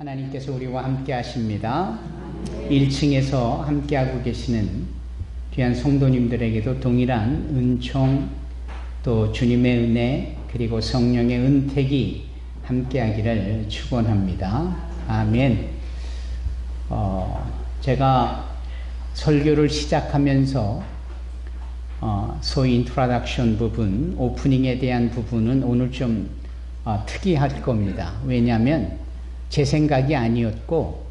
하나님께서 우리와 함께 하십니다. 1층에서 함께하고 계시는 귀한 성도님들에게도 동일한 은총, 또 주님의 은혜, 그리고 성령의 은택이 함께하기를 축원합니다. 아멘. 제가 설교를 시작하면서 소위 인트로덕션 부분, 오프닝에 대한 부분은 오늘 좀 특이할 겁니다. 왜냐하면 제 생각이 아니었고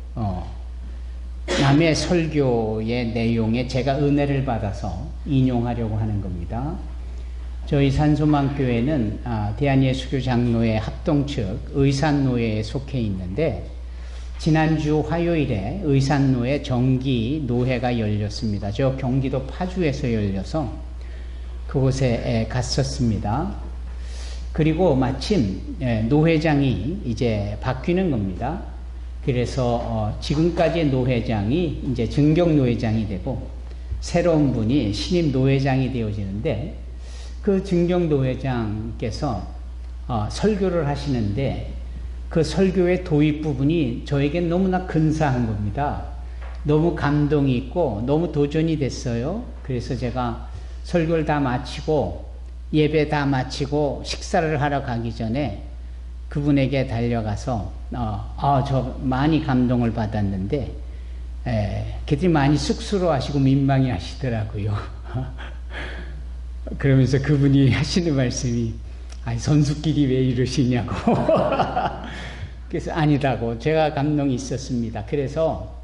남의 설교의 내용에 제가 은혜를 받아서 인용하려고 하는 겁니다. 저희 산소망교회는 대한예수교 장로회 합동측 의산노회에 속해 있는데 지난주 화요일에 의산노회 정기 노회가 열렸습니다. 저 경기도 파주에서 열려서 그곳에 갔었습니다. 그리고 마침 노회장이 이제 바뀌는 겁니다. 그래서 지금까지의 노회장이 이제 증경 노회장이 되고 새로운 분이 신임 노회장이 되어지는데 그 증경 노회장께서 설교를 하시는데 그 설교의 도입 부분이 저에겐 너무나 근사한 겁니다. 너무 감동이 있고 너무 도전이 됐어요. 그래서 제가 설교를 다 마치고 예배 다 마치고 식사를 하러 가기 전에 그분에게 달려가서 저 많이 감동을 받았는데 그들이 많이 쑥스러워하시고 민망해 하시더라고요. 그러면서 그분이 하시는 말씀이 선수끼리 왜 이러시냐고. 그래서 아니라고 제가 감동이 있었습니다. 그래서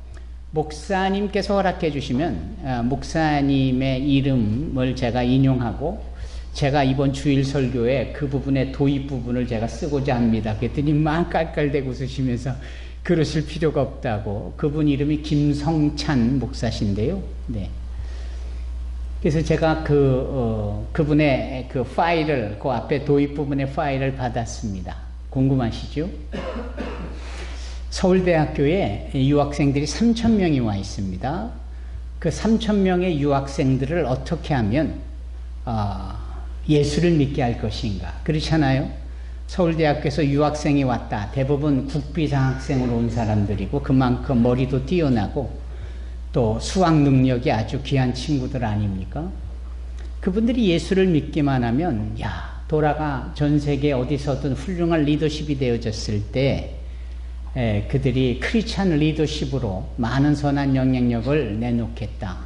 목사님께서 허락해 주시면 목사님의 이름을 제가 인용하고 제가 이번 주일 설교에 그 부분의 도입 부분을 제가 쓰고자 합니다. 그랬더니 막 깔깔대고 웃으시면서 그러실 필요가 없다고. 그분 이름이 김성찬 목사신데요. 네. 그래서 제가 그분의 그 파일을, 그 앞에 도입 부분의 파일을 받았습니다. 궁금하시죠? 서울대학교에 유학생들이 3,000명이 와 있습니다. 그 3,000명의 유학생들을 어떻게 하면 예수를 믿게 할 것인가. 그렇잖아요. 서울대학교에서 유학생이 왔다. 대부분 국비장학생으로 온 사람들이고 그만큼 머리도 뛰어나고 또 수학 능력이 아주 귀한 친구들 아닙니까? 그분들이 예수를 믿기만 하면 돌아가 전 세계 어디서든 훌륭한 리더십이 되어졌을 때 그들이 크리스찬 리더십으로 많은 선한 영향력을 내놓겠다.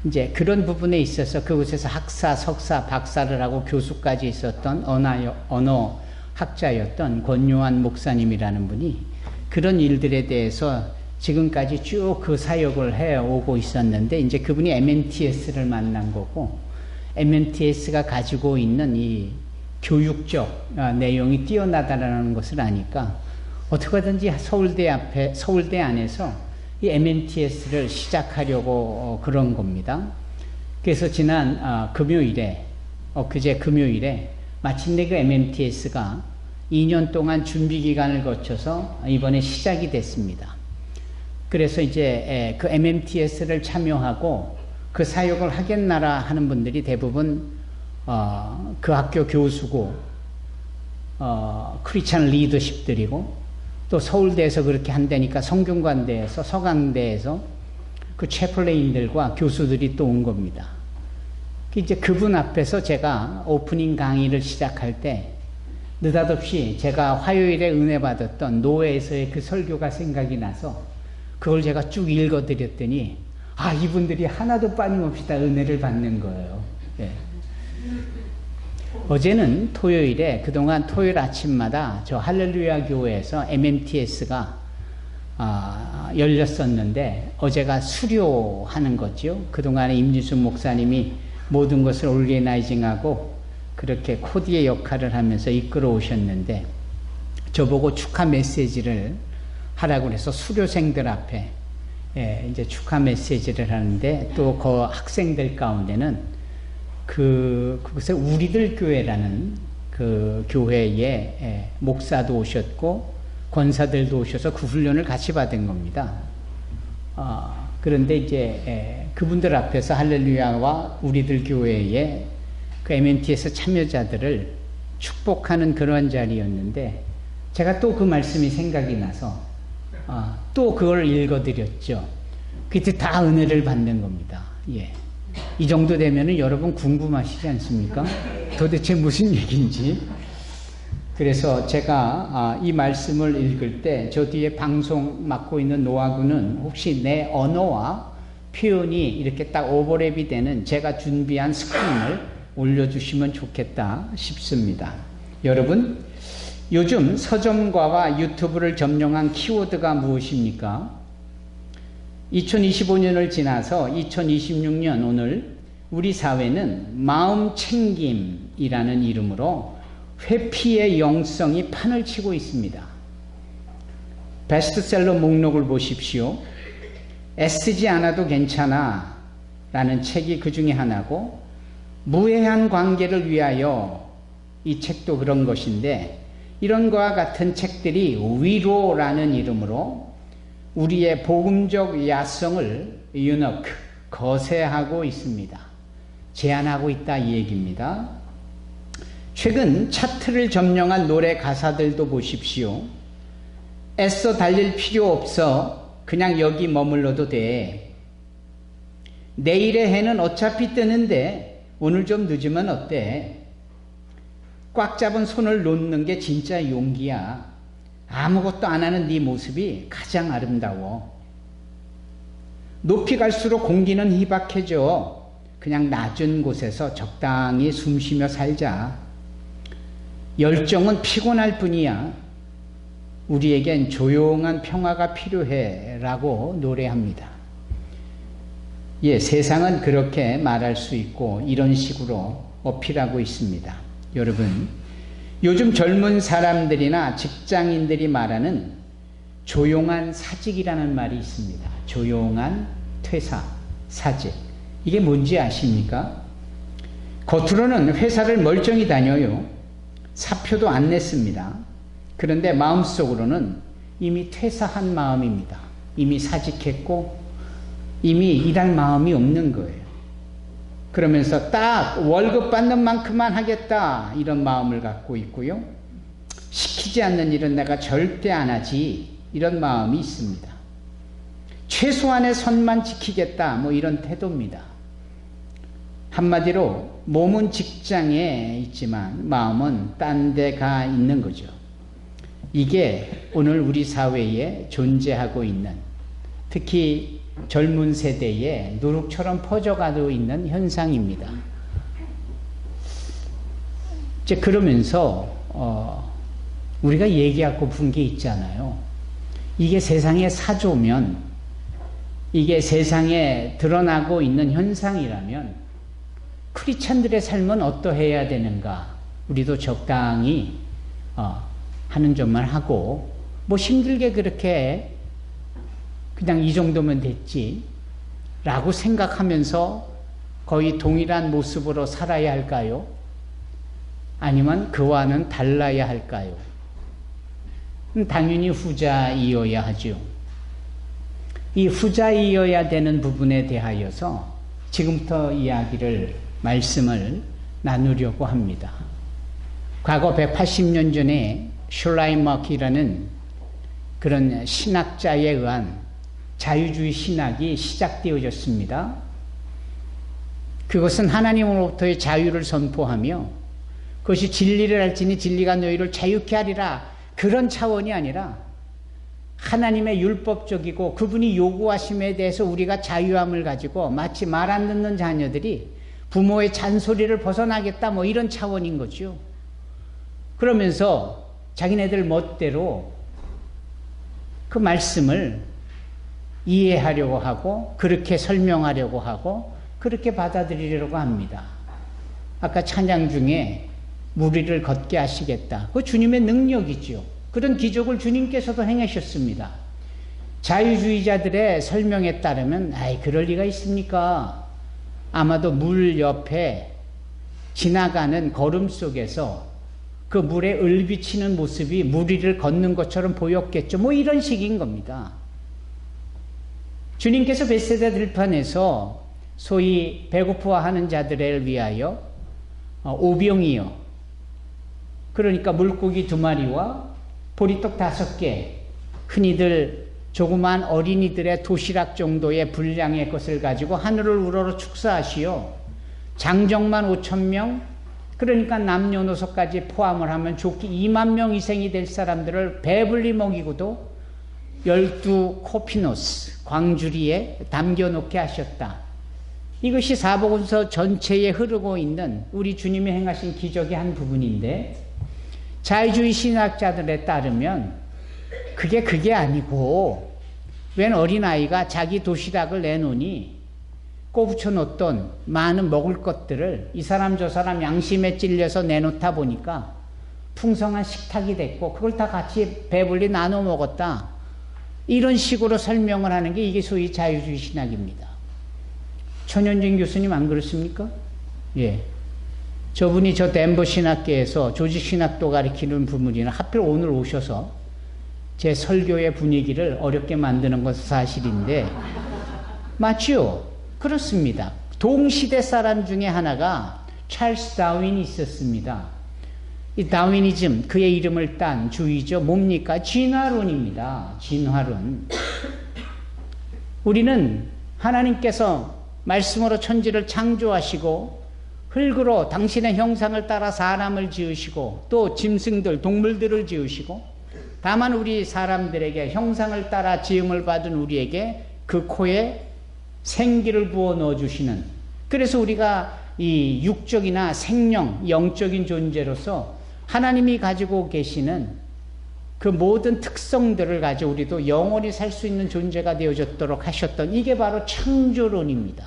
이제 그런 부분에 있어서 그곳에서 학사, 석사, 박사를 하고 교수까지 있었던 언어 학자였던 권요한 목사님이라는 분이 그런 일들에 대해서 지금까지 쭉 그 사역을 해오고 있었는데 이제 그분이 MNTS를 만난 거고 MNTS가 가지고 있는 이 교육적 내용이 뛰어나다라는 것을 아니까 어떻게 하든지 서울대 안에서 이 MNTS를 시작하려고 그런 겁니다. 그래서 지난 금요일에 그제 금요일에 마침내 그 MNTS가 2년 동안 준비 기간을 거쳐서 이번에 시작이 됐습니다. 그래서 이제 그 MNTS를 참여하고 그 사역을 하겠나라 하는 분들이 대부분 그 학교 교수고 크리스찬 리더십들이고 또 서울대에서 그렇게 한다니까 성균관대에서 서강대에서 그 채플레인들과 교수들이 또 온 겁니다. 이제 그분 앞에서 제가 오프닝 강의를 시작할 때 느닷없이 제가 화요일에 은혜 받았던 노회에서의 그 설교가 생각이 나서 그걸 제가 쭉 읽어드렸더니 이분들이 하나도 빠짐없이 다 은혜를 받는 거예요. 네. 어제는 토요일에 그동안 토요일 아침마다 저 할렐루야 교회에서 MNTS가 열렸었는데 어제가 수료하는 거죠. 그동안에 임지순 목사님이 모든 것을 올게나이징하고 그렇게 코디의 역할을 하면서 이끌어 오셨는데 저보고 축하 메시지를 하라고 해서 수료생들 앞에 이제 축하 메시지를 하는데 또 그 학생들 가운데는 그곳에 우리들 교회라는 그 교회에 목사도 오셨고 권사들도 오셔서 그 훈련을 같이 받은 겁니다. 그런데 이제 그분들 앞에서 할렐루야와 우리들 교회의 그 MNTS 참여자들을 축복하는 그런 자리였는데 제가 또 그 말씀이 생각이 나서 또 그걸 읽어드렸죠. 그때 다 은혜를 받는 겁니다. 예. 이 정도 되면은 여러분 궁금하시지 않습니까? 도대체 무슨 얘기인지. 그래서 제가 이 말씀을 읽을 때 저 뒤에 방송 맡고 있는 노아군은 혹시 내 언어와 표현이 이렇게 딱 오버랩이 되는 제가 준비한 스크린을 올려주시면 좋겠다 싶습니다. 여러분, 요즘 서점과와 유튜브를 점령한 키워드가 무엇입니까? 2025년을 지나서 2026년 오늘 우리 사회는 마음챙김이라는 이름으로 회피의 영성이 판을 치고 있습니다. 베스트셀러 목록을 보십시오. 애쓰지 않아도 괜찮아 라는 책이 그 중에 하나고, 무해한 관계를 위하여, 이 책도 그런 것인데, 이런 것과 같은 책들이 위로라는 이름으로 우리의 복음적 야성을 거세하고 있습니다. 제한하고 있다 이 얘기입니다. 최근 차트를 점령한 노래 가사들도 보십시오. 애써 달릴 필요 없어. 그냥 여기 머물러도 돼. 내일의 해는 어차피 뜨는데 오늘 좀 늦으면 어때? 꽉 잡은 손을 놓는 게 진짜 용기야. 아무것도 안 하는 네 모습이 가장 아름다워. 높이 갈수록 공기는 희박해져. 그냥 낮은 곳에서 적당히 숨 쉬며 살자. 열정은 피곤할 뿐이야. 우리에겐 조용한 평화가 필요해 라고 노래합니다. 예, 세상은 그렇게 말할 수 있고 이런 식으로 어필하고 있습니다. 여러분, 요즘 젊은 사람들이나 직장인들이 말하는 조용한 사직이라는 말이 있습니다. 조용한 퇴사, 사직. 이게 뭔지 아십니까? 겉으로는 회사를 멀쩡히 다녀요. 사표도 안 냈습니다. 그런데 마음속으로는 이미 퇴사한 마음입니다. 이미 사직했고 이미 일할 마음이 없는 거예요. 그러면서 딱 월급 받는 만큼만 하겠다 이런 마음을 갖고 있고요. 시키지 않는 일은 내가 절대 안 하지 이런 마음이 있습니다. 최소한의 선만 지키겠다 뭐 이런 태도입니다. 한마디로 몸은 직장에 있지만 마음은 딴 데 가 있는 거죠. 이게 오늘 우리 사회에 존재하고 있는, 특히 젊은 세대에 누룩처럼 퍼져가고 있는 현상입니다. 이제 그러면서 우리가 얘기하고픈 게 있잖아요. 이게 세상의 사조면, 이게 세상에 드러나고 있는 현상이라면 크리스찬들의 삶은 어떠해야 되는가? 우리도 적당히 하는 점만 하고 뭐 힘들게 그렇게 그냥 이 정도면 됐지 라고 생각하면서 거의 동일한 모습으로 살아야 할까요? 아니면 그와는 달라야 할까요? 당연히 후자이어야 하죠. 이 후자이어야 되는 부분에 대하여서 지금부터 말씀을 나누려고 합니다. 과거 180년 전에 슐라이머키라는 그런 신학자에 의한 자유주의 신학이 시작되어졌습니다. 그것은 하나님으로부터의 자유를 선포하며 그것이 진리를 알지니 진리가 너희를 자유케 하리라, 그런 차원이 아니라 하나님의 율법적이고 그분이 요구하심에 대해서 우리가 자유함을 가지고 마치 말 안 듣는 자녀들이 부모의 잔소리를 벗어나겠다 뭐 이런 차원인 거죠. 그러면서 자기네들 멋대로 그 말씀을 이해하려고 하고 그렇게 설명하려고 하고 그렇게 받아들이려고 합니다. 아까 찬양 중에 무리를 걷게 하시겠다. 그 주님의 능력이죠. 그런 기적을 주님께서도 행하셨습니다. 자유주의자들의 설명에 따르면 그럴 리가 있습니까? 아마도 물 옆에 지나가는 걸음 속에서 그 물에 을비치는 모습이 무리를 걷는 것처럼 보였겠죠. 뭐 이런 식인 겁니다. 주님께서 벳세다 들판에서 소위 배고파하는 자들을 위하여 오병이어, 그러니까 물고기 2마리와 보리떡 5개, 흔히들 조그만 어린이들의 도시락 정도의 분량의 것을 가지고 하늘을 우러러 축사하시오. 장정만 5,000명, 그러니까 남녀노소까지 포함을 하면 좋게 2만 명 이상이 될 사람들을 배불리 먹이고도 12코피노스, 광주리에 담겨놓게 하셨다. 이것이 사복음서 전체에 흐르고 있는 우리 주님이 행하신 기적의 한 부분인데, 자유주의 신학자들에 따르면 그게 아니고, 웬 어린아이가 자기 도시락을 내놓으니 꼬부쳐 놓던 많은 먹을 것들을 이 사람 저 사람 양심에 찔려서 내놓다 보니까 풍성한 식탁이 됐고 그걸 다 같이 배불리 나눠 먹었다. 이런 식으로 설명을 하는 게 이게 소위 자유주의 신학입니다. 천현진 교수님 안 그렇습니까? 예. 저분이 저 덴버 신학계에서 조직 신학도 가르치는 부분이나 하필 오늘 오셔서 제 설교의 분위기를 어렵게 만드는 것은 사실인데, 맞죠? 그렇습니다. 동시대 사람 중에 하나가 찰스 다윈이 있었습니다. 이 다윈이즘, 그의 이름을 딴 주의죠. 뭡니까? 진화론입니다. 진화론. 우리는 하나님께서 말씀으로 천지를 창조하시고 흙으로 당신의 형상을 따라 사람을 지으시고 또 짐승들, 동물들을 지으시고, 다만 우리 사람들에게 형상을 따라 지음을 받은 우리에게 그 코에 생기를 부어 넣어주시는, 그래서 우리가 이 육적이나 생명, 영적인 존재로서 하나님이 가지고 계시는 그 모든 특성들을 가지고 우리도 영원히 살 수 있는 존재가 되어졌도록 하셨던, 이게 바로 창조론입니다.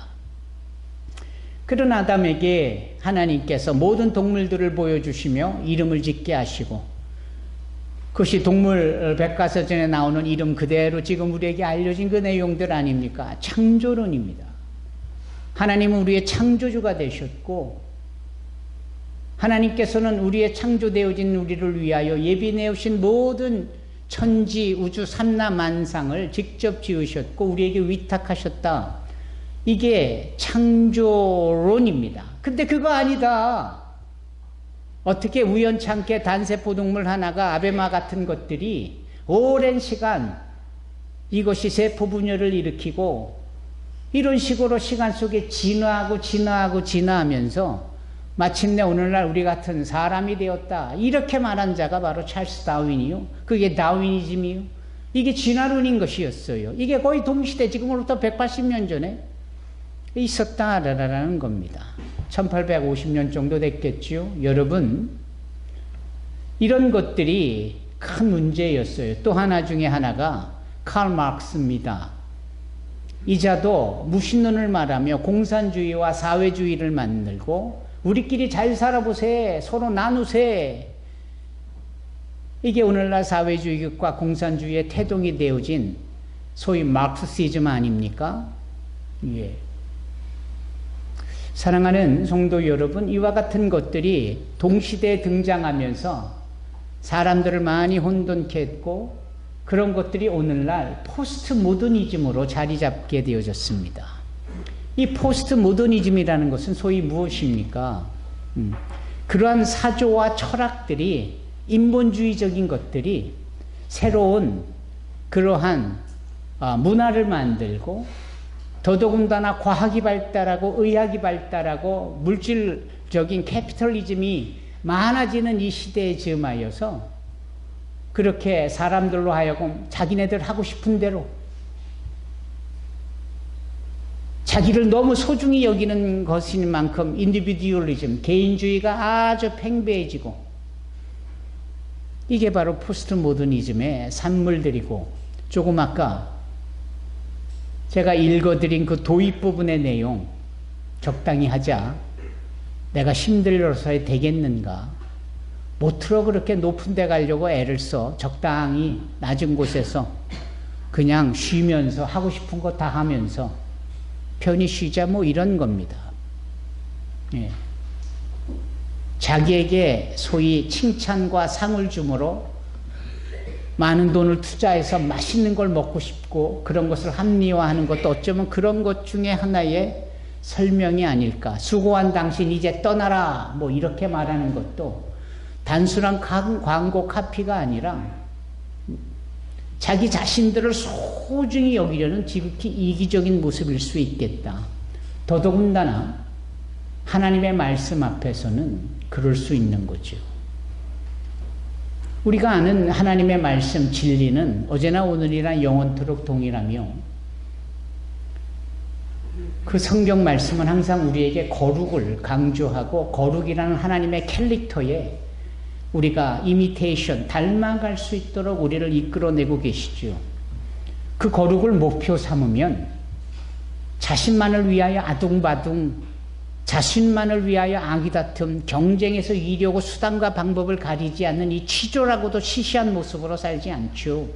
그런 아담에게 하나님께서 모든 동물들을 보여주시며 이름을 짓게 하시고, 그것이 동물 백과사전에 나오는 이름 그대로 지금 우리에게 알려진 그 내용들 아닙니까? 창조론입니다. 하나님은 우리의 창조주가 되셨고, 하나님께서는 우리의 창조되어진 우리를 위하여 예비내오신 모든 천지 우주 삼라만상을 직접 지으셨고 우리에게 위탁하셨다. 이게 창조론입니다. 근데 그거 아니다. 어떻게 우연찮게 단세포동물 하나가 아베마 같은 것들이 오랜 시간 이것이 세포분열을 일으키고 이런 식으로 시간 속에 진화하면서 마침내 오늘날 우리 같은 사람이 되었다. 이렇게 말한 자가 바로 찰스 다윈이요. 그게 다윈이즘이요. 이게 진화론인 것이었어요. 이게 거의 동시대, 지금으로부터 180년 전에 있었다라는 겁니다. 1850년 정도 됐겠죠. 여러분, 이런 것들이 큰 문제였어요. 또 하나 중에 하나가 칼 마르크스입니다. 이자도 무신론을 말하며 공산주의와 사회주의를 만들고 우리끼리 잘 살아보세, 서로 나누세. 이게 오늘날 사회주의과 공산주의의 태동이 되어진 소위 마르크시즘 아닙니까? 예. 사랑하는 성도 여러분, 이와 같은 것들이 동시대에 등장하면서 사람들을 많이 혼돈케 했고, 그런 것들이 오늘날 포스트 모더니즘으로 자리 잡게 되어졌습니다. 이 포스트 모더니즘이라는 것은 소위 무엇입니까? 그러한 사조와 철학들이, 인본주의적인 것들이 새로운 그러한 문화를 만들고, 더더군다나 과학이 발달하고 의학이 발달하고 물질적인 캐피털리즘이 많아지는 이 시대에 즈음하여서 그렇게 사람들로 하여금 자기네들 하고 싶은 대로 자기를 너무 소중히 여기는 것인 만큼 인디비듀얼리즘, 개인주의가 아주 팽배해지고, 이게 바로 포스트 모더니즘의 산물들이고, 조금 아까 제가 읽어드린 그 도입 부분의 내용 적당히 하자. 내가 힘들어서 되겠는가? 모트로 그렇게 높은 데 가려고 애를 써. 적당히 낮은 곳에서 그냥 쉬면서 하고 싶은 거 다 하면서 편히 쉬자, 뭐 이런 겁니다. 예. 자기에게 소위 칭찬과 상을 주므로 많은 돈을 투자해서 맛있는 걸 먹고 싶고 그런 것을 합리화하는 것도 어쩌면 그런 것 중에 하나의 설명이 아닐까. 수고한 당신 이제 떠나라, 뭐 이렇게 말하는 것도 단순한 광고 카피가 아니라 자기 자신들을 소중히 여기려는 지극히 이기적인 모습일 수 있겠다. 더더군다나 하나님의 말씀 앞에서는 그럴 수 있는 거죠. 우리가 아는 하나님의 말씀 진리는 어제나 오늘이나 영원토록 동일하며 그 성경 말씀은 항상 우리에게 거룩을 강조하고 거룩이라는 하나님의 캐릭터에 우리가 이미테이션, 닮아갈 수 있도록 우리를 이끌어내고 계시죠. 그 거룩을 목표 삼으면 자신만을 위하여 아둥바둥, 자신만을 위하여 아기다툼, 경쟁에서 이기려고 수단과 방법을 가리지 않는 이 치졸하고도 시시한 모습으로 살지 않죠.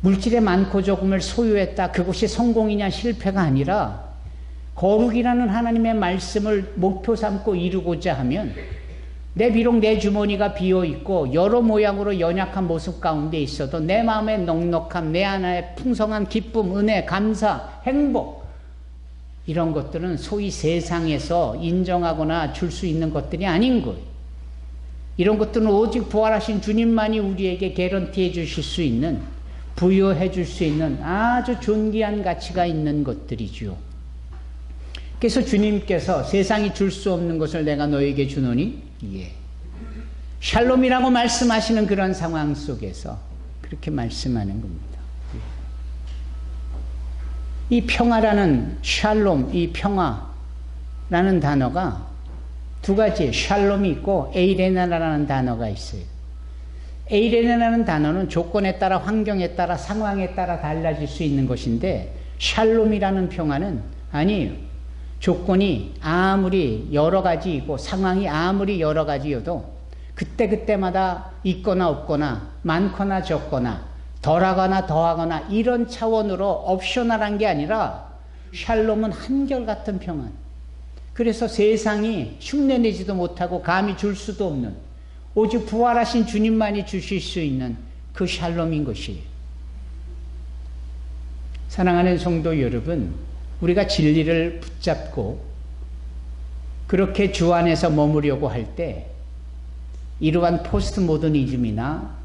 물질의 많고 적음을 소유했다, 그것이 성공이냐 실패가 아니라 거룩이라는 하나님의 말씀을 목표 삼고 이루고자 하면 비록 내 주머니가 비어있고 여러 모양으로 연약한 모습 가운데 있어도 내 마음의 넉넉함, 내 안에 풍성한 기쁨, 은혜, 감사, 행복, 이런 것들은 소위 세상에서 인정하거나 줄 수 있는 것들이 아닌 거예요. 이런 것들은 오직 부활하신 주님만이 우리에게 개런티해 주실 수 있는, 부여해 줄 수 있는 아주 존귀한 가치가 있는 것들이죠. 그래서 주님께서 세상이 줄 수 없는 것을 내가 너에게 주노니 예. 샬롬이라고 말씀하시는 그런 상황 속에서 그렇게 말씀하는 겁니다. 이 평화라는 샬롬, 이 평화라는 단어가 두 가지, 샬롬이 있고 에이레나라는 단어가 있어요. 에이레나라는 단어는 조건에 따라, 환경에 따라, 상황에 따라 달라질 수 있는 것인데 샬롬이라는 평화는 아니에요. 조건이 아무리 여러 가지이고 상황이 아무리 여러 가지여도 그때그때마다 있거나 없거나 많거나 적거나 덜하거나 더하거나 이런 차원으로 옵셔널한 게 아니라 샬롬은 한결같은 평안. 그래서 세상이 흉내내지도 못하고 감히 줄 수도 없는, 오직 부활하신 주님만이 주실 수 있는 그 샬롬인 것이에요. 사랑하는 성도 여러분, 우리가 진리를 붙잡고 그렇게 주 안에서 머무려고 할 때 이러한 포스트 모더니즘이나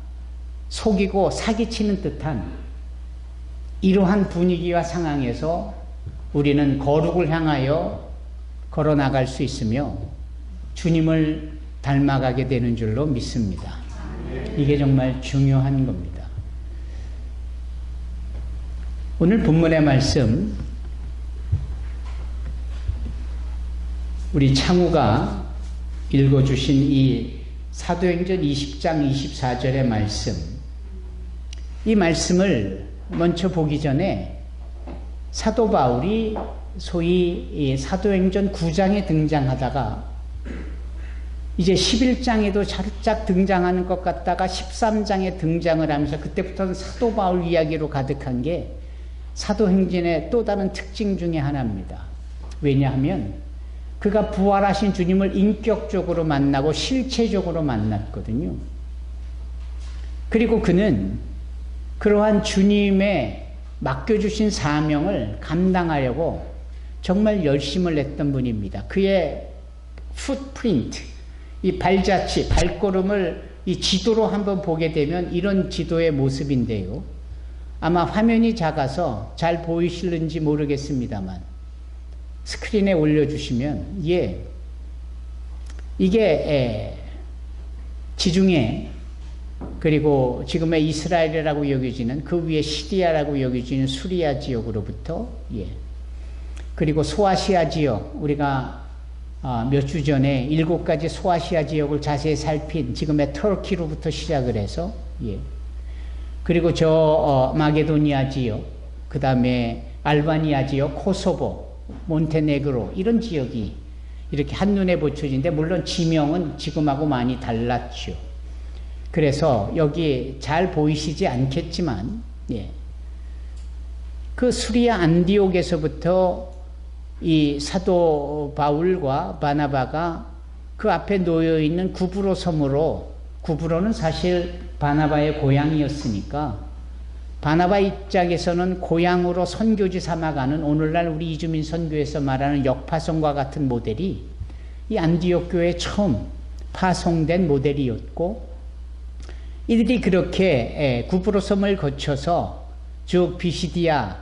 속이고 사기치는 듯한 이러한 분위기와 상황에서 우리는 거룩을 향하여 걸어나갈 수 있으며 주님을 닮아가게 되는 줄로 믿습니다. 이게 정말 중요한 겁니다. 오늘 본문의 말씀, 우리 창우가 읽어주신 이 사도행전 20장 24절의 말씀, 이 말씀을 먼저 보기 전에 사도 바울이 소위 사도행전 9장에 등장하다가 이제 11장에도 살짝 등장하는 것 같다가 13장에 등장을 하면서 그때부터는 사도 바울 이야기로 가득한 게 사도행전의 또 다른 특징 중에 하나입니다. 왜냐하면 그가 부활하신 주님을 인격적으로 만나고 실체적으로 만났거든요. 그리고 그는 그러한 주님의 맡겨주신 사명을 감당하려고 정말 열심을 냈던 분입니다. 그의 풋프린트, 이 발자취, 발걸음을 이 지도로 한번 보게 되면 이런 지도의 모습인데요. 아마 화면이 작아서 잘 보이실는지 모르겠습니다만 스크린에 올려주시면, 예, 이게 지중해, 그리고 지금의 이스라엘이라고 여겨지는 그 위에 시리아라고 여겨지는 수리아 지역으로부터, 예, 그리고 소아시아 지역, 우리가 몇 주 전에 7가지 소아시아 지역을 자세히 살핀 지금의 터키로부터 시작을 해서, 예, 그리고 마게도니아 지역, 그 다음에 알바니아 지역, 코소보, 몬테네그로, 이런 지역이 이렇게 한눈에 보여지는데 물론 지명은 지금하고 많이 달랐죠. 그래서 여기 잘 보이시지 않겠지만, 예, 그 수리아 안디옥에서부터 이 사도 바울과 바나바가 그 앞에 놓여있는 구브로 섬으로, 구브로는 사실 바나바의 고향이었으니까 바나바 입장에서는 고향으로 선교지 삼아가는, 오늘날 우리 이주민 선교에서 말하는 역파송과 같은 모델이 이 안디옥 교회에 처음 파송된 모델이었고, 이들이 그렇게 구브로 섬을 거쳐서 쭉 비시디아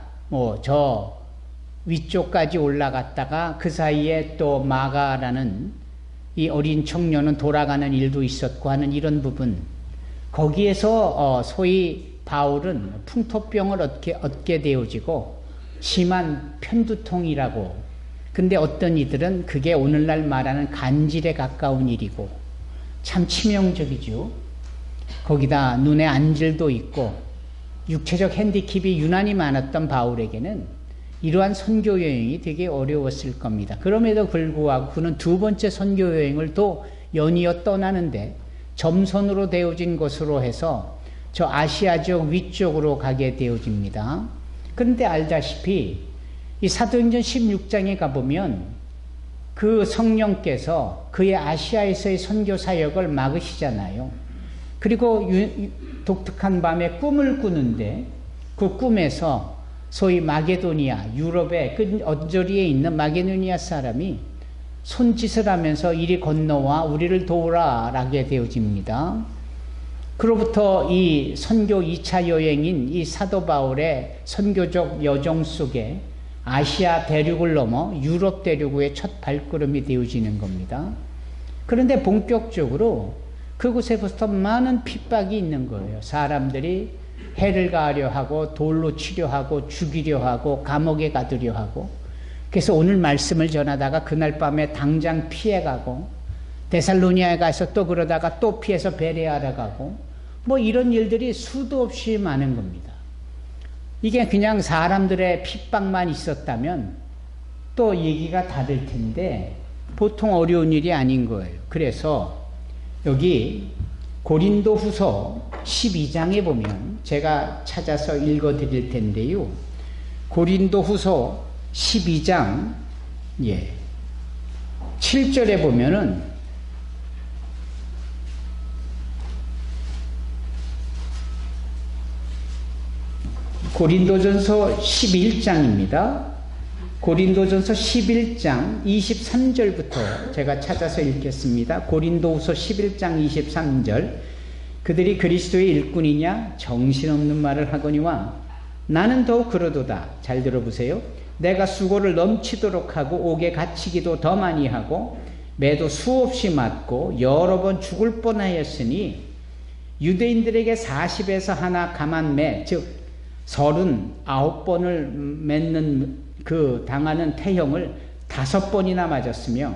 저 위쪽까지 올라갔다가 그 사이에 또 마가라는 이 어린 청년은 돌아가는 일도 있었고 하는 이런 부분, 거기에서 소위 바울은 풍토병을 얻게 되어지고 심한 편두통이라고. 근데 어떤 이들은 그게 오늘날 말하는 간질에 가까운 일이고 참 치명적이죠. 거기다 눈에 안질도 있고 육체적 핸디캡이 유난히 많았던 바울에게는 이러한 선교 여행이 되게 어려웠을 겁니다. 그럼에도 불구하고 그는 두 번째 선교 여행을 또 연이어 떠나는데 점선으로 되어진 것으로 해서 저 아시아 지역 위쪽으로 가게 되어집니다. 그런데 알다시피 이 사도행전 16장에 가보면 그 성령께서 그의 아시아에서의 선교 사역을 막으시잖아요. 그리고 독특한 밤에 꿈을 꾸는데 그 꿈에서 소위 마게도니아, 유럽의 그 언저리에 있는 마게도니아 사람이 손짓을 하면서 이리 건너와 우리를 도우라 라게 되어집니다. 그로부터 이 선교 2차 여행인 이 사도 바울의 선교적 여정 속에 아시아 대륙을 넘어 유럽 대륙의 첫 발걸음이 되어지는 겁니다. 그런데 본격적으로 그곳에부터 많은 핍박이 있는 거예요. 사람들이 해를 가하려 하고 돌로 치려 하고 죽이려 하고 감옥에 가두려 하고. 그래서 오늘 말씀을 전하다가 그날 밤에 당장 피해가고 데살로니아에 가서 또 그러다가 또 피해서 베레아로 가고 이런 일들이 수도 없이 많은 겁니다. 이게 그냥 사람들의 핍박만 있었다면 또 얘기가 다를 텐데 보통 어려운 일이 아닌 거예요. 그래서 여기 고린도 후서 12장에 보면 제가 찾아서 읽어 드릴 텐데요. 고린도 후서 12장 7절에 보면은 고린도전서 11장입니다. 고린도전서 11장 23절부터 제가 찾아서 읽겠습니다. 고린도후서 11장 23절. 그들이 그리스도의 일꾼이냐 정신없는 말을 하거니와 나는 더욱 그러도다. 잘 들어보세요. 내가 수고를 넘치도록 하고 옥에 갇히기도 더 많이 하고 매도 수없이 맞고 여러 번 죽을 뻔하였으니 유대인들에게 40에서 하나 감한 매, 즉 39번을 맺는 그 당하는 태형을 5번이나 맞았으며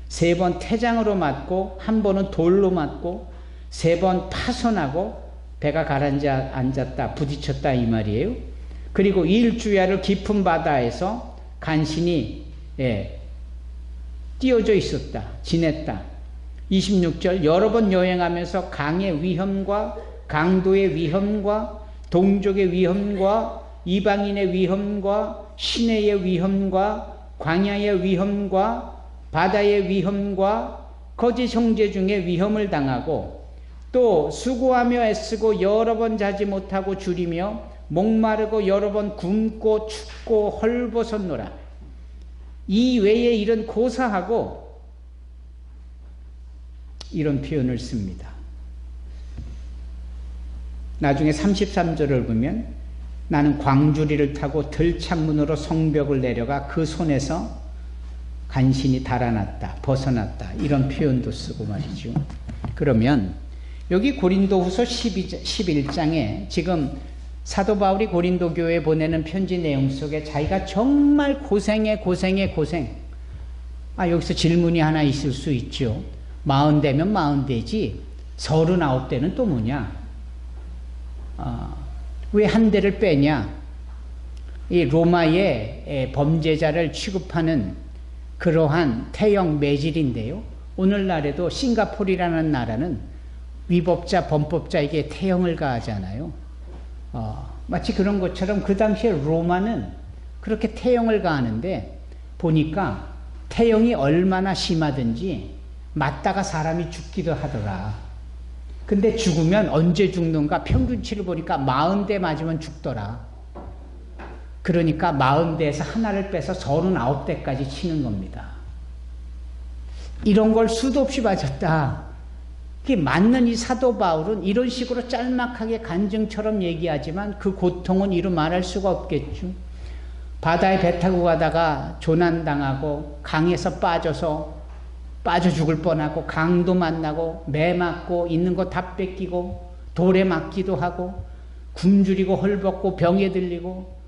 3번 태장으로 맞고 1번은 돌로 맞고 3번 파손하고 배가 가라앉았다 부딪혔다 이 말이에요. 그리고 일주야를 깊은 바다에서 간신히 띄어져 있었다 지냈다. 26절 여러 번 여행하면서 강의 위험과 강도의 위험과 동족의 위험과 이방인의 위험과 시내의 위험과 광야의 위험과 바다의 위험과 거짓 형제 중에 위험을 당하고 또 수고하며 애쓰고 여러 번 자지 못하고 줄이며 목마르고 여러 번 굶고 춥고 헐벗었노라. 이 외에 이런 고사하고 이런 표현을 씁니다. 나중에 33절을 보면 나는 광주리를 타고 들창문으로 성벽을 내려가 그 손에서 간신히 달아났다, 벗어났다 이런 표현도 쓰고 말이죠. 그러면 여기 고린도후서 11장에 지금 사도 바울이 고린도 교회에 보내는 편지 내용 속에 자기가 정말 고생. 여기서 질문이 하나 있을 수 있죠. 40대면 40대지 39대는 또 뭐냐? 왜 한 대를 빼냐? 이 로마의 범죄자를 취급하는 그러한 태형 매질인데요. 오늘날에도 싱가포르라는 나라는 위법자, 범법자에게 태형을 가하잖아요. 마치 그런 것처럼 그 당시에 로마는 그렇게 태형을 가하는데 보니까 태형이 얼마나 심하든지 맞다가 사람이 죽기도 하더라. 근데 죽으면 언제 죽는가 평균치를 보니까 40대 맞으면 죽더라. 그러니까 40대에서 하나를 빼서 39대까지 치는 겁니다. 이런 걸 수도 없이 맞았다. 그게 맞는 이 사도 바울은 이런 식으로 짤막하게 간증처럼 얘기하지만 그 고통은 이루 말할 수가 없겠죠. 바다에 배 타고 가다가 조난당하고 강에서 빠져 죽을 뻔하고 강도 만나고 매 맞고 있는 거 다 뺏기고 돌에 맞기도 하고 굶주리고 헐벗고 병에 들리고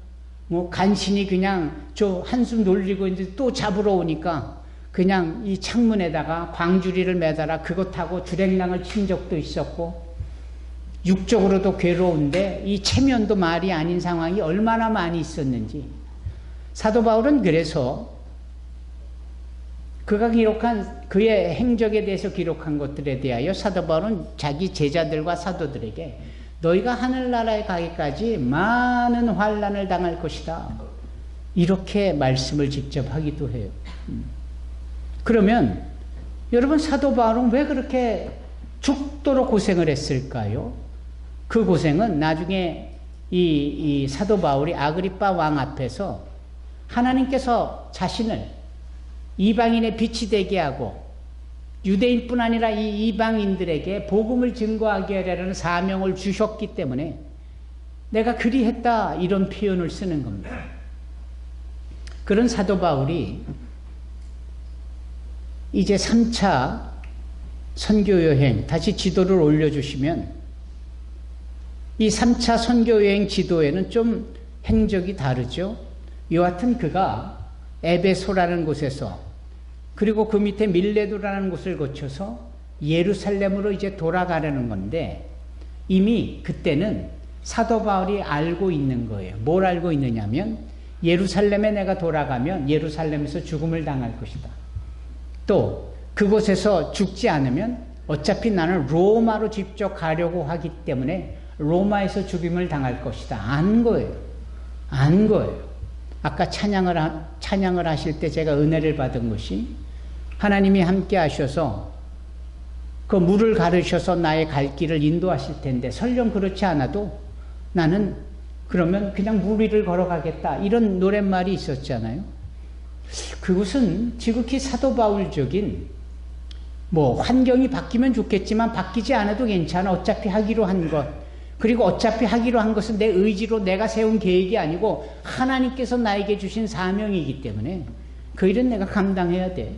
뭐 간신히 그냥 저 한숨 돌리고 이제 또 잡으러 오니까 그냥 이 창문에다가 광주리를 매달아 그거 타고 주랭랑을 친 적도 있었고 육적으로도 괴로운데 이 체면도 말이 아닌 상황이 얼마나 많이 있었는지 사도 바울은 그래서 그가 기록한 그의 행적에 대해서 기록한 것들에 대하여 사도 바울은 자기 제자들과 사도들에게 너희가 하늘나라에 가기까지 많은 환난을 당할 것이다 이렇게 말씀을 직접 하기도 해요. 그러면 여러분 사도 바울은 왜 그렇게 죽도록 고생을 했을까요? 그 고생은 나중에 이 사도 바울이 아그리빠 왕 앞에서 하나님께서 자신을 이방인의 빛이 되게 하고 유대인뿐 아니라 이 이방인들에게 복음을 증거하게 하려는 사명을 주셨기 때문에 내가 그리했다 이런 표현을 쓰는 겁니다. 그런 사도 바울이 이제 3차 선교여행 다시 지도를 올려주시면 이 3차 선교여행 지도에는 좀 행적이 다르죠. 여하튼 그가 에베소라는 곳에서 그리고 그 밑에 밀레도라는 곳을 거쳐서 예루살렘으로 이제 돌아가려는 건데 이미 그때는 사도 바울이 알고 있는 거예요. 뭘 알고 있느냐면 예루살렘에 내가 돌아가면 예루살렘에서 죽음을 당할 것이다. 또 그곳에서 죽지 않으면 어차피 나는 로마로 직접 가려고 하기 때문에 로마에서 죽임을 당할 것이다. 안 거예요. 안 거예요. 아까 찬양을 하실 때 제가 은혜를 받은 것이 하나님이 함께 하셔서 그 물을 가르셔서 나의 갈 길을 인도하실 텐데 설령 그렇지 않아도 나는 그러면 그냥 물 위를 걸어가겠다 이런 노랫말이 있었잖아요. 그것은 지극히 사도 바울적인 뭐 환경이 바뀌면 좋겠지만 바뀌지 않아도 괜찮아 어차피 하기로 한 것 그리고 어차피 하기로 한 것은 내 의지로 내가 세운 계획이 아니고 하나님께서 나에게 주신 사명이기 때문에 그 일은 내가 감당해야 돼.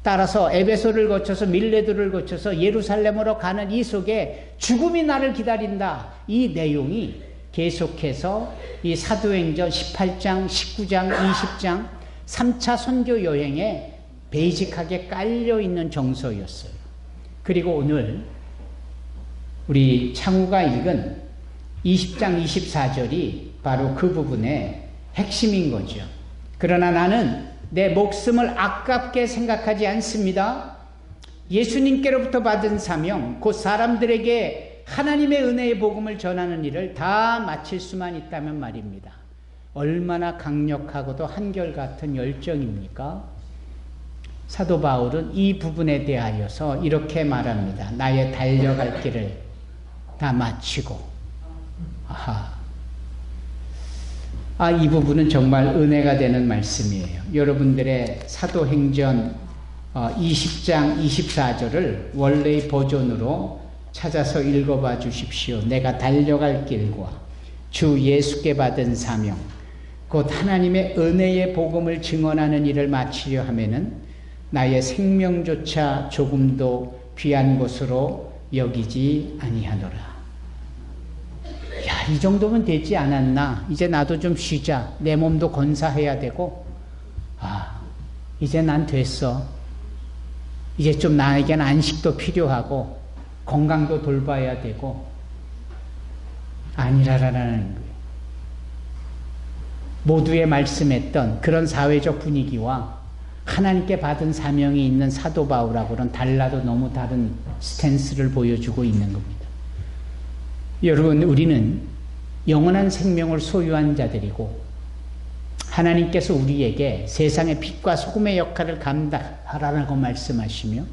따라서 에베소를 거쳐서 밀레도를 거쳐서 예루살렘으로 가는 이 속에 죽음이 나를 기다린다. 이 내용이 계속해서 이 사도행전 18장, 19장, 20장 3차 선교 여행에 베이직하게 깔려있는 정서였어요. 그리고 오늘 우리 창우가 읽은 20장 24절이 바로 그 부분의 핵심인 거죠. 그러나 나는 내 목숨을 아깝게 생각하지 않습니다. 예수님께로부터 받은 사명, 곧 사람들에게 하나님의 은혜의 복음을 전하는 일을 다 마칠 수만 있다면 말입니다. 얼마나 강력하고도 한결같은 열정입니까? 사도 바울은 이 부분에 대하여서 이렇게 말합니다. 나의 달려갈 길을 다 마치고. 이 부분은 정말 은혜가 되는 말씀이에요. 여러분들의 사도행전 20장 24절을 원래의 버전으로 찾아서 읽어봐 주십시오. 내가 달려갈 길과 주 예수께 받은 사명 곧 하나님의 은혜의 복음을 증언하는 일을 마치려 하면은 나의 생명조차 조금도 귀한 것으로 여기지 아니하노라. 야, 이 정도면 되지 않았나? 이제 나도 좀 쉬자. 내 몸도 건사해야 되고, 이제 난 됐어. 이제 좀 나에겐 안식도 필요하고, 건강도 돌봐야 되고, 아니라라는 거예요. 모두의 말씀했던 그런 사회적 분위기와 하나님께 받은 사명이 있는 사도 바울하고는 달라도 너무 다른 스탠스를 보여주고 있는 겁니다. 여러분, 우리는 영원한 생명을 소유한 자들이고 하나님께서 우리에게 세상의 빛과 소금의 역할을 감당하라고 말씀하시며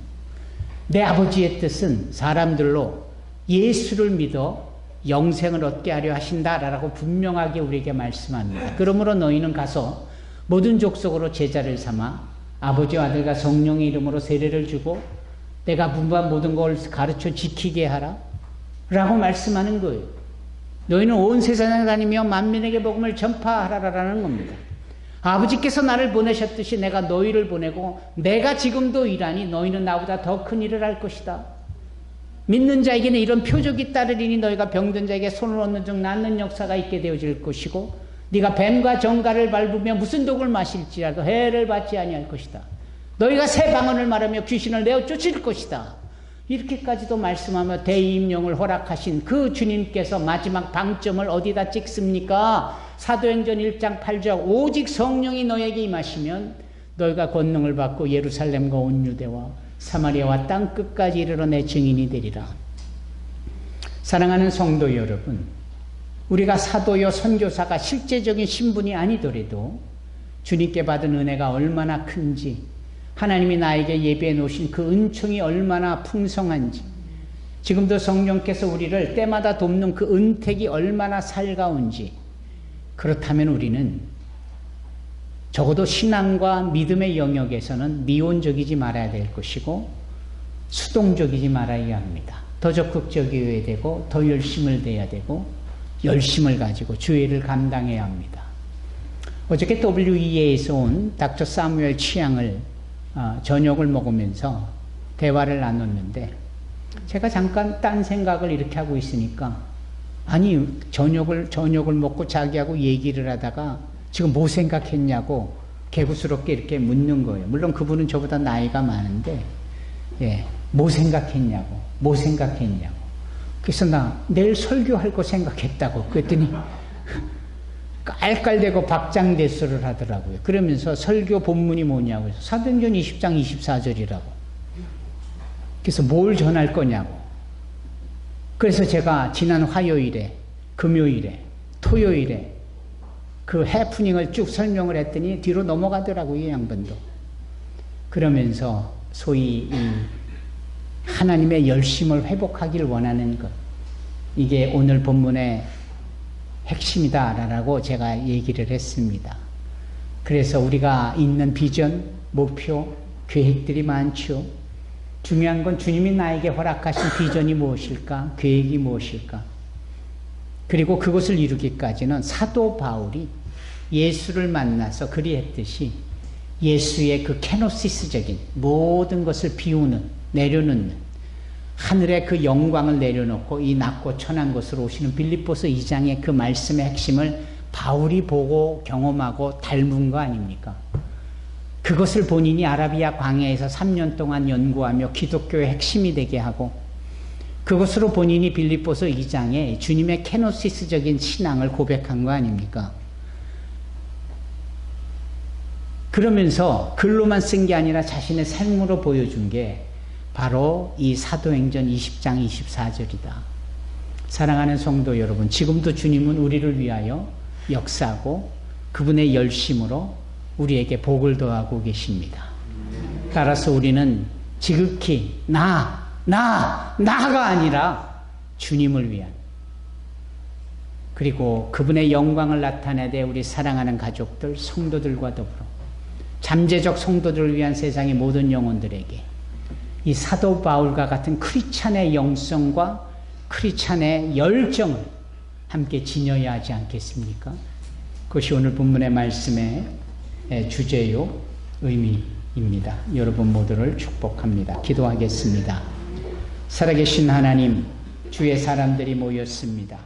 내 아버지의 뜻은 사람들로 예수를 믿어 영생을 얻게 하려 하신다라고 분명하게 우리에게 말씀합니다. 그러므로 너희는 가서 모든 족속으로 제자를 삼아 아버지와 아들과 성령의 이름으로 세례를 주고 내가 분부한 모든 걸 가르쳐 지키게 하라 라고 말씀하는 거예요. 너희는 온 세상에 다니며 만민에게 복음을 전파하라라는 겁니다. 아버지께서 나를 보내셨듯이 내가 너희를 보내고 내가 지금도 일하니 너희는 나보다 더 큰 일을 할 것이다. 믿는 자에게는 이런 표적이 따르리니 너희가 병든 자에게 손을 얹는 중 낫는 역사가 있게 되어질 것이고 네가 뱀과 정갈을 밟으며 무슨 독을 마실지라도 해를 받지 아니할 것이다. 너희가 새 방언을 말하며 귀신을 내어 쫓을 것이다. 이렇게까지도 말씀하며 대임령을 허락하신 그 주님께서 마지막 방점을 어디다 찍습니까? 사도행전 1장 8절 오직 성령이 너에게 임하시면 너희가 권능을 받고 예루살렘과 온 유대와 사마리아와 땅 끝까지 이르러 내 증인이 되리라. 사랑하는 성도 여러분, 우리가 사도요 선교사가 실제적인 신분이 아니더라도 주님께 받은 은혜가 얼마나 큰지, 하나님이 나에게 예비해 놓으신 그 은총이 얼마나 풍성한지, 지금도 성령께서 우리를 때마다 돕는 그 은택이 얼마나 살가운지, 그렇다면 우리는 적어도 신앙과 믿음의 영역에서는 미온적이지 말아야 될 것이고 수동적이지 말아야 합니다. 더 적극적이어야 되고 더 열심을 내야 되고 열심을 가지고 주의를 감당해야 합니다. 어저께 WEA에서 온 닥터 사무엘 취향을 저녁을 먹으면서 대화를 나눴는데 제가 잠깐 딴 생각을 이렇게 하고 있으니까 아니 저녁을 먹고 자기하고 얘기를 하다가 지금 뭐 생각했냐고 개구스럽게 이렇게 묻는 거예요. 물론 그분은 저보다 나이가 많은데 뭐 생각했냐고. 그래서 나 내일 설교할 거 생각했다고. 그랬더니 깔깔대고 박장대소를 하더라고요. 그러면서 설교 본문이 뭐냐고 해서 사도행전 20장 24절이라고. 그래서 뭘 전할 거냐고. 그래서 제가 지난 화요일에, 금요일에, 토요일에 그 해프닝을 쭉 설명을 했더니 뒤로 넘어가더라고요, 이 양반도. 그러면서 소위 이 하나님의 열심을 회복하기를 원하는 것, 이게 오늘 본문의 핵심이다라고 제가 얘기를 했습니다. 그래서 우리가 있는 비전, 목표, 계획들이 많죠. 중요한 건 주님이 나에게 허락하신 비전이 무엇일까? 계획이 무엇일까? 그리고 그것을 이루기까지는 사도 바울이 예수를 만나서 그리했듯이 예수의 그 케노시스적인 모든 것을 비우는, 내려놓는 하늘의 그 영광을 내려놓고 이 낮고 천한 곳으로 오시는 빌립보서 2장의 그 말씀의 핵심을 바울이 보고 경험하고 닮은 거 아닙니까? 그것을 본인이 아라비아 광야에서 3년 동안 연구하며 기독교의 핵심이 되게 하고 그것으로 본인이 빌립보서 2장에 주님의 케노시스적인 신앙을 고백한 거 아닙니까? 그러면서 글로만 쓴 게 아니라 자신의 삶으로 보여준 게 바로 이 사도행전 20장 24절이다. 사랑하는 성도 여러분, 지금도 주님은 우리를 위하여 역사하고 그분의 열심으로 우리에게 복을 더하고 계십니다. 따라서 우리는 지극히 나가 아니라 주님을 위한, 그리고 그분의 영광을 나타내되 우리 사랑하는 가족들, 성도들과 더불어 잠재적 성도들을 위한 세상의 모든 영혼들에게 이 사도 바울과 같은 크리스찬의 영성과 크리스찬의 열정을 함께 지녀야 하지 않겠습니까? 그것이 오늘 본문의 말씀의 주제요 의미입니다. 여러분 모두를 축복합니다. 기도하겠습니다. 살아계신 하나님, 주의 사람들이 모였습니다.